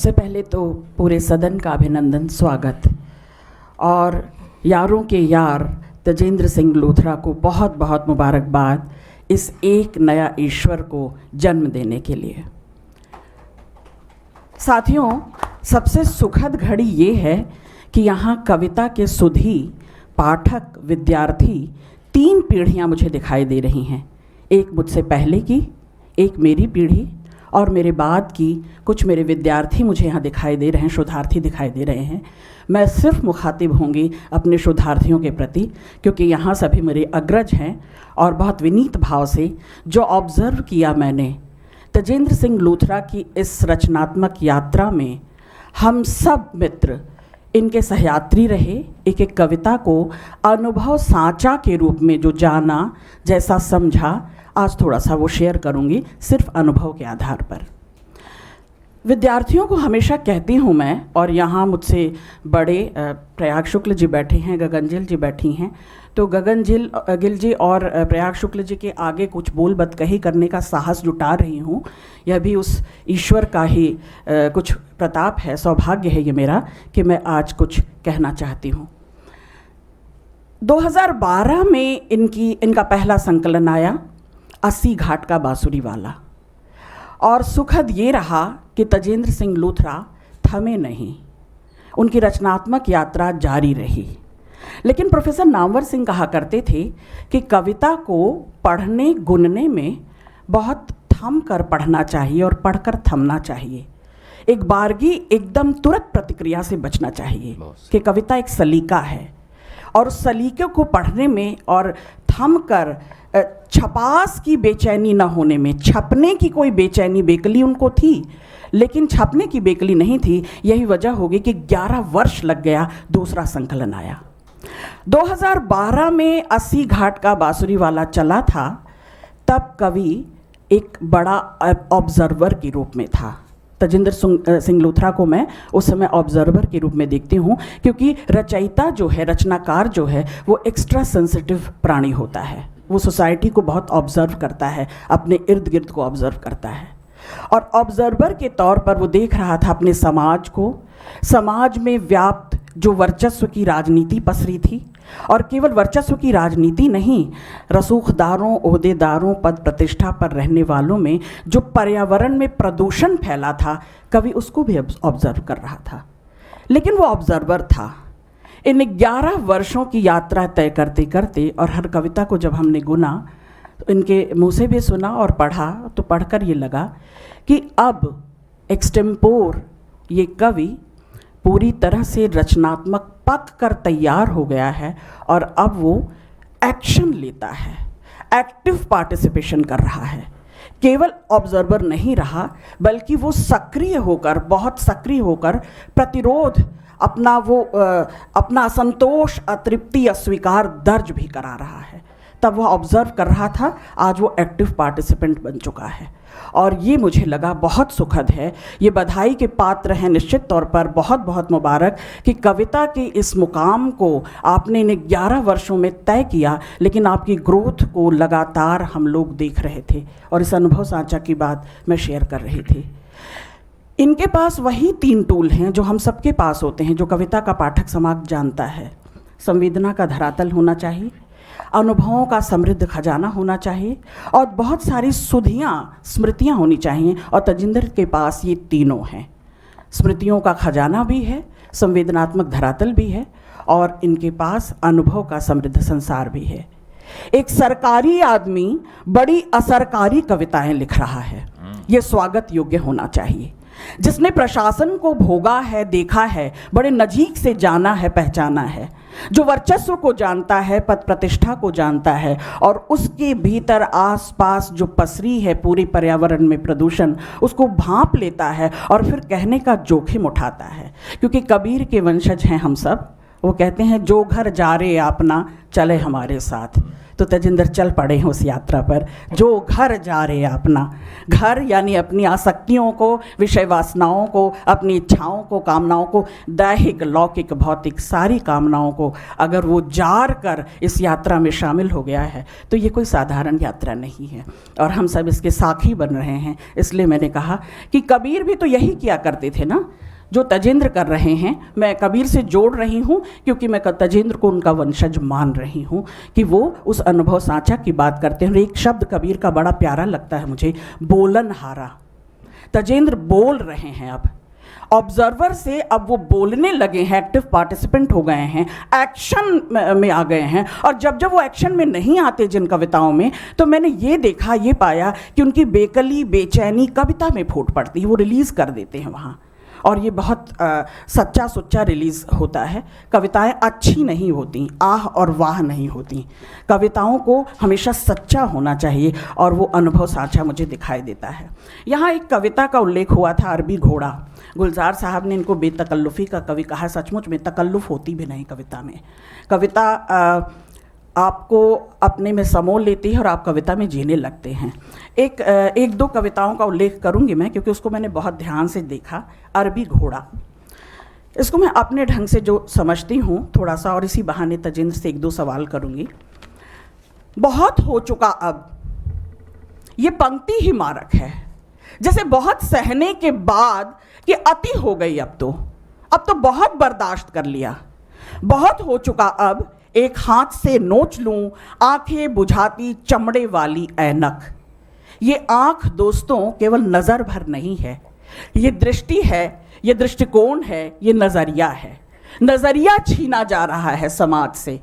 सबसे पहले तो पूरे सदन का अभिनंदन, स्वागत। और यारों के यार तजेंद्र सिंह लूथरा को बहुत बहुत मुबारकबाद इस एक नया ईश्वर को जन्म देने के लिए। साथियों, सबसे सुखद घड़ी ये है कि यहाँ कविता के सुधी, पाठक, विद्यार्थी 3 पीढ़ियाँ मुझे दिखाई दे रही हैं। एक मुझसे पहले की, एक मेरी पीढ़ी और मेरे बाद की। कुछ मेरे विद्यार्थी मुझे यहाँ दिखाई दे रहे हैं, शोधार्थी दिखाई दे रहे हैं। मैं सिर्फ मुखातिब होंगी अपने शोधार्थियों के प्रति, क्योंकि यहाँ सभी मेरे अग्रज हैं। और बहुत विनीत भाव से जो ऑब्ज़र्व किया मैंने तजेंद्र सिंह लूथरा की इस रचनात्मक यात्रा में, हम सब मित्र इनके सहयात्री रहे। एक एक कविता को अनुभव सांचा के रूप में जो जाना, जैसा समझा, आज थोड़ा सा वो शेयर करूँगी सिर्फ अनुभव के आधार पर। विद्यार्थियों को हमेशा कहती हूँ मैं, और यहाँ मुझसे बड़े प्रयाग शुक्ल जी बैठे हैं, गगनजिल जी बैठी हैं, तो गगनजिल गिल जी और प्रयाग शुक्ल जी के आगे कुछ बोल बतकही करने का साहस जुटा रही हूँ। यह भी उस ईश्वर का ही कुछ प्रताप है, सौभाग्य है ये मेरा कि मैं आज कुछ कहना चाहती हूँ। 2012 में इनका पहला संकलन आया, 80 घाट का बांसुरी वाला। और सुखद ये रहा कि तजेंद्र सिंह लूथरा थमे नहीं, उनकी रचनात्मक यात्रा जारी रही। लेकिन प्रोफेसर नामवर सिंह कहा करते थे कि कविता को पढ़ने गुनने में बहुत थम कर पढ़ना चाहिए और पढ़कर थमना चाहिए। एक बारगी एकदम तुरंत प्रतिक्रिया से बचना चाहिए कि कविता एक सलीका है, और उस सलीके को पढ़ने में और थम कर छपास की बेचैनी न होने में, छपने की कोई बेचैनी बेकली उनको थी, लेकिन छपने की बेकली नहीं थी। यही वजह होगी कि 11 वर्ष लग गया, दूसरा संकलन आया। 2012 में 80 घाट का बांसुरी वाला चला था, तब कवि एक बड़ा ऑब्जर्वर के रूप में था। तजेंद्र सिंह लूथरा को मैं उस समय ऑब्जर्वर के रूप में देखती हूँ, क्योंकि रचयिता जो है, रचनाकार जो है, वो एक्स्ट्रा सेंसिटिव प्राणी होता है। वो सोसाइटी को बहुत ऑब्जर्व करता है, अपने इर्द गिर्द को ऑब्जर्व करता है। और ऑब्जर्वर के तौर पर वो देख रहा था अपने समाज को, समाज में व्याप्त जो वर्चस्व की राजनीति पसरी थी, और केवल वर्चस्व की राजनीति नहीं, रसूखदारों, ओहदेदारों, पद प्रतिष्ठा पर रहने वालों में जो पर्यावरण में प्रदूषण फैला था, कवि उसको भी ऑब्जर्व कर रहा था। लेकिन वो ऑब्जर्वर था। इन 11 वर्षों की यात्रा तय करते करते, और हर कविता को जब हमने गुना, तो इनके मुँह से भी सुना और पढ़ा, तो पढ़कर ये लगा कि अब एक्सटेम्पोर ये कवि पूरी तरह से रचनात्मक पक कर तैयार हो गया है, और अब वो एक्शन लेता है, एक्टिव पार्टिसिपेशन कर रहा है। केवल ऑब्जर्वर नहीं रहा, बल्कि वो सक्रिय होकर, बहुत सक्रिय होकर प्रतिरोध, अपना असंतोष, अतृप्ति, अस्वीकार दर्ज भी करा रहा है। तब वह ऑब्जर्व कर रहा था, आज वो एक्टिव पार्टिसिपेंट बन चुका है। और ये मुझे लगा बहुत सुखद है। ये बधाई के पात्र हैं निश्चित तौर पर। बहुत बहुत मुबारक कि कविता के इस मुकाम को आपने इन 11 वर्षों में तय किया, लेकिन आपकी ग्रोथ को लगातार हम लोग देख रहे थे, और इस अनुभव सांचा की बात मैं शेयर कर रही थी। इनके पास वही 3 टूल हैं जो हम सबके पास होते हैं, जो कविता का पाठक समाज जानता है। संवेदना का धरातल होना चाहिए, अनुभवों का समृद्ध खजाना होना चाहिए, और बहुत सारी सुधियाँ, स्मृतियाँ होनी चाहिए। और तजेंद्र के पास ये तीनों हैं। स्मृतियों का खजाना भी है, संवेदनात्मक धरातल भी है, और इनके पास अनुभव का समृद्ध संसार भी है। एक सरकारी आदमी बड़ी असरकारी कविताएं लिख रहा है, ये स्वागत योग्य होना चाहिए। जिसने प्रशासन को भोगा है, देखा है, बड़े नजीक से जाना है, पहचाना है, जो वर्चस्व को जानता है, पद प्रतिष्ठा को जानता है, और उसके भीतर आसपास जो पसरी है पूरे पर्यावरण में प्रदूषण, उसको भांप लेता है और फिर कहने का जोखिम उठाता है। क्योंकि कबीर के वंशज हैं हम सब, वो कहते हैं जो घर जा रे अपना चले हमारे साथ। तो तजेंद्र चल पड़े हैं उस यात्रा पर। जो घर जा रहे अपना, घर यानी अपनी आसक्तियों को, विषय वासनाओं को, अपनी इच्छाओं को, कामनाओं को, दैहिक लौकिक भौतिक सारी कामनाओं को अगर वो जार कर इस यात्रा में शामिल हो गया है तो ये कोई साधारण यात्रा नहीं है और हम सब इसके साखी बन रहे हैं। इसलिए मैंने कहा कि कबीर भी तो यही किया करते थे ना जो तजेंद्र कर रहे हैं। मैं कबीर से जोड़ रही हूँ क्योंकि मैं तजेंद्र को उनका वंशज मान रही हूँ कि वो उस अनुभव साझा की बात करते हैं। एक शब्द कबीर का बड़ा प्यारा लगता है मुझे, बोलनहारा। तजेंद्र बोल रहे हैं, अब ऑब्जर्वर से अब वो बोलने लगे हैं, एक्टिव पार्टिसिपेंट हो गए हैं, एक्शन में आ गए हैं। और जब जब वो एक्शन में नहीं आते जिन कविताओं में, तो मैंने ये देखा, ये पाया कि उनकी बेकली बेचैनी कविता में फूट पड़ती है, वो रिलीज़ कर देते हैं वहाँ। और ये बहुत सच्चा सुच्चा रिलीज़ होता है। कविताएं अच्छी नहीं होती, आह और वाह नहीं होती। कविताओं को हमेशा सच्चा होना चाहिए और वो अनुभव साझा मुझे दिखाई देता है। यहाँ एक कविता का उल्लेख हुआ था, अरबी घोड़ा। गुलजार साहब ने इनको बेतकल्लुफ़ी का कवि कहा। सचमुच में तकल्लुफ़ होती भी नहीं कविता में। कविता आपको अपने में समोल लेती है और आप कविता में जीने लगते हैं। एक दो कविताओं का उल्लेख करूंगी मैं क्योंकि उसको मैंने बहुत ध्यान से देखा। अरबी घोड़ा, इसको मैं अपने ढंग से जो समझती हूँ थोड़ा सा, और इसी बहाने तजेंद्र से एक दो सवाल करूंगी। बहुत हो चुका अब, ये पंक्ति ही मारक है। जैसे बहुत सहने के बाद कि अति हो गई, अब तो बहुत बर्दाश्त कर लिया। बहुत हो चुका अब, एक हाथ से नोच लूं आंखें बुझाती चमड़े वाली ऐनक। ये आंख दोस्तों केवल नज़र भर नहीं है, ये दृष्टि है, ये दृष्टिकोण है, ये नज़रिया है। नज़रिया छीना जा रहा है समाज से,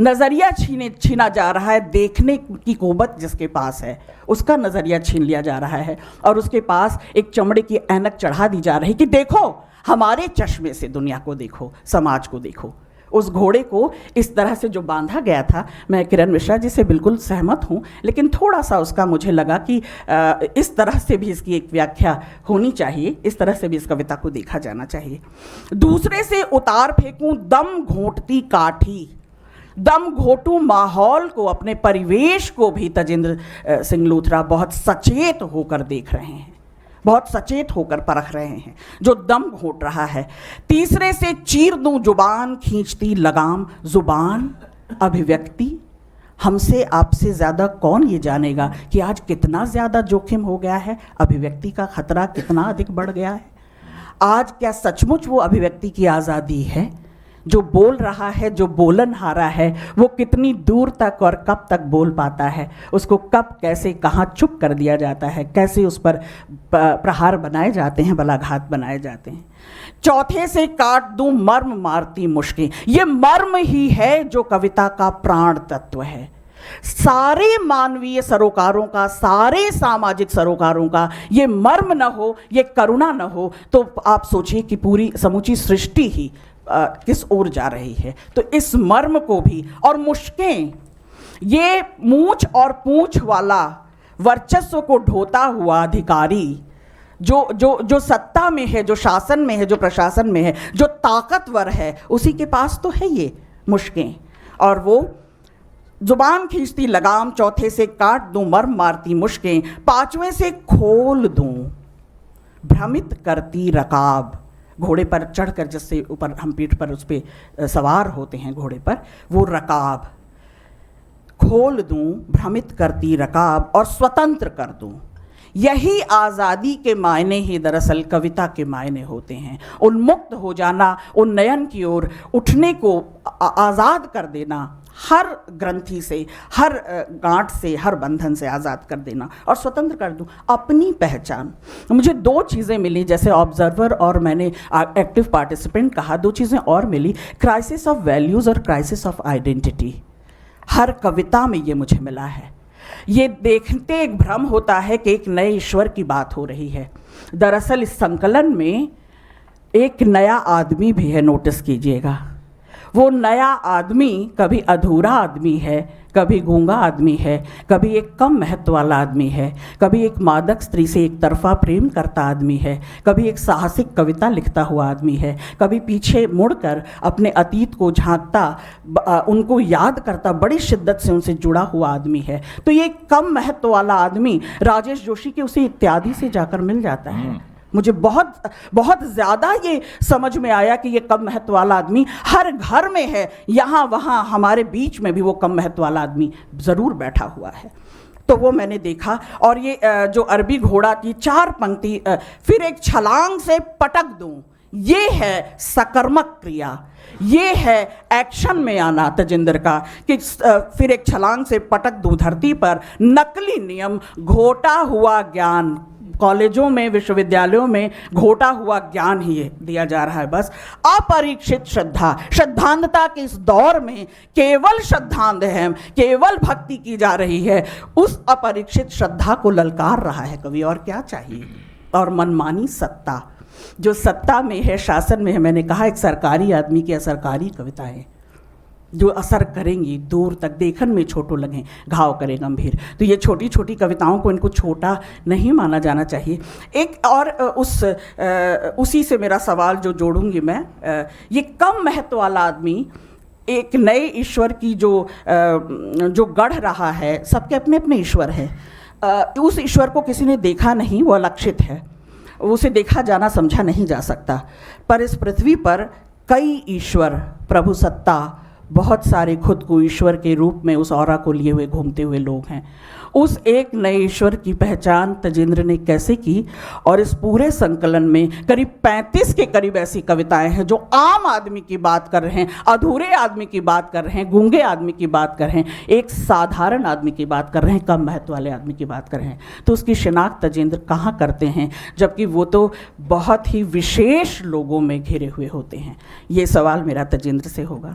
नज़रिया छीना जा रहा है। देखने की कुव्वत जिसके पास है उसका नज़रिया छीन लिया जा रहा है और उसके पास एक चमड़े की ऐनक चढ़ा दी जा रही कि देखो हमारे चश्मे से दुनिया को देखो, समाज को देखो। उस घोड़े को इस तरह से जो बांधा गया था, मैं किरण मिश्रा जी से बिल्कुल सहमत हूँ, लेकिन थोड़ा सा उसका मुझे लगा कि इस तरह से भी इसकी एक व्याख्या होनी चाहिए, इस तरह से भी इस कविता को देखा जाना चाहिए। दूसरे से उतार फेंकूं दम घोंटती काठी, दम घोटू माहौल को, अपने परिवेश को भी तजेंद्र सिंह लूथरा बहुत सचेत होकर देख रहे हैं, बहुत सचेत होकर परख रहे हैं जो दम घोट रहा है। तीसरे से चीर दूं जुबान खींचती लगाम, जुबान अभिव्यक्ति। हमसे आपसे ज़्यादा कौन ये जानेगा कि आज कितना ज़्यादा जोखिम हो गया है, अभिव्यक्ति का खतरा कितना अधिक बढ़ गया है। आज क्या सचमुच वो अभिव्यक्ति की आज़ादी है? जो बोल रहा है, जो बोलनहारा है, वो कितनी दूर तक और कब तक बोल पाता है, उसको कब कैसे कहाँ चुप कर दिया जाता है, कैसे उस पर प्रहार बनाए जाते हैं, बलाघात बनाए जाते हैं। चौथे से काट दूं मर्म मारती मुश्किल, ये मर्म ही है जो कविता का प्राण तत्व है। सारे मानवीय सरोकारों का, सारे सामाजिक सरोकारों का ये मर्म न हो, ये करुणा न हो, तो आप सोचिए कि पूरी समूची सृष्टि ही किस ओर जा रही है। तो इस मर्म को भी, और मुश्कें, ये मूछ और पूंछ वाला वर्चस्व को ढोता हुआ अधिकारी जो जो जो सत्ता में है, जो शासन में है, जो प्रशासन में है, जो ताकतवर है, उसी के पास तो है ये मुश्कें। और वो जुबान खींचती लगाम, चौथे से काट दूं मर्म मारती मुश्कें, पांचवें से खोल दूं भ्रमित करती रकाब। घोड़े पर चढ़कर जिससे ऊपर हम पीठ पर उस पर सवार होते हैं घोड़े पर, वो रकाब खोल दूं भ्रमित करती रकाब और स्वतंत्र कर दूं। यही आज़ादी के मायने ही दरअसल कविता के मायने होते हैं। उन्मुक्त हो जाना, उन्नयन की ओर उठने को आज़ाद कर देना, हर ग्रंथि से, हर गांठ से, हर बंधन से आज़ाद कर देना और स्वतंत्र कर दूं अपनी पहचान। मुझे दो चीज़ें मिली, जैसे ऑब्जर्वर और मैंने एक्टिव पार्टिसिपेंट कहा, दो चीज़ें और मिली, क्राइसिस ऑफ वैल्यूज़ और क्राइसिस ऑफ आइडेंटिटी। हर कविता में ये मुझे मिला है। ये देखते एक भ्रम होता है कि एक नए ईश्वर की बात हो रही है। दरअसल इस संकलन में एक नया आदमी भी है, नोटिस कीजिएगा। वो नया आदमी कभी अधूरा आदमी है, कभी गूंगा आदमी है, कभी एक कम महत्व वाला आदमी है, कभी एक मादक स्त्री से एक तरफा प्रेम करता आदमी है, कभी एक साहसिक कविता लिखता हुआ आदमी है, कभी पीछे मुड़कर अपने अतीत को झांकता, उनको याद करता, बड़ी शिद्दत से उनसे जुड़ा हुआ आदमी है। तो ये कम महत्व वाला आदमी राजेश जोशी के उसे इत्यादि से जाकर मिल जाता है। मुझे बहुत बहुत ज़्यादा ये समझ में आया कि ये कम महत्व वाला आदमी हर घर में है, यहाँ वहाँ हमारे बीच में भी वो कम महत्व वाला आदमी ज़रूर बैठा हुआ है। तो वो मैंने देखा। और ये जो अरबी घोड़ा की 4 पंक्ति, फिर एक छलांग से पटक दूं, ये है सकर्मक क्रिया, ये है एक्शन में आना तजेंद्र का, कि फिर एक छलांग से पटक दूं धरती पर, नकली नियम, घोटा हुआ ज्ञान। कॉलेजों में, विश्वविद्यालयों में घोटा हुआ ज्ञान ही दिया जा रहा है बस। अपरीक्षित श्रद्धा, श्रद्धांधता के इस दौर में केवल श्रद्धांध है, केवल भक्ति की जा रही है, उस अपरीक्षित श्रद्धा को ललकार रहा है कवि, और क्या चाहिए। और मनमानी सत्ता, जो सत्ता में है, शासन में है, मैंने कहा एक सरकारी आदमी की असरकारी कविताएं जो असर करेंगी दूर तक, देखन में छोटो लगे घाव करे गंभीर। तो ये छोटी छोटी कविताओं को, इनको छोटा नहीं माना जाना चाहिए। एक और उसी से मेरा सवाल जो जोड़ूंगी मैं, ये कम महत्व वाला आदमी एक नए ईश्वर की जो गढ़ रहा है, सबके अपने अपने ईश्वर है, उस ईश्वर को किसी ने देखा नहीं, वो अलक्षित है, उसे देखा जाना समझा नहीं जा सकता। पर इस पृथ्वी पर कई ईश्वर, प्रभु सत्ता, बहुत सारे खुद को ईश्वर के रूप में उस औरा को लिए हुए घूमते हुए लोग हैं। उस एक नए ईश्वर की पहचान तजेंद्र ने कैसे की। और इस पूरे संकलन में करीब 35 के करीब ऐसी कविताएं हैं जो आम आदमी की बात कर रहे हैं, अधूरे आदमी की बात कर रहे हैं, गूंगे आदमी की बात कर रहे हैं, एक साधारण आदमी की बात कर रहे हैं, कम महत्व वाले आदमी की बात कर रहे हैं। तो उसकी शिनाख्त तजेंद्र कहाँ करते हैं, जबकि वो तो बहुत ही विशेष लोगों में घिरे हुए होते हैं। ये सवाल मेरा तजेंद्र से होगा।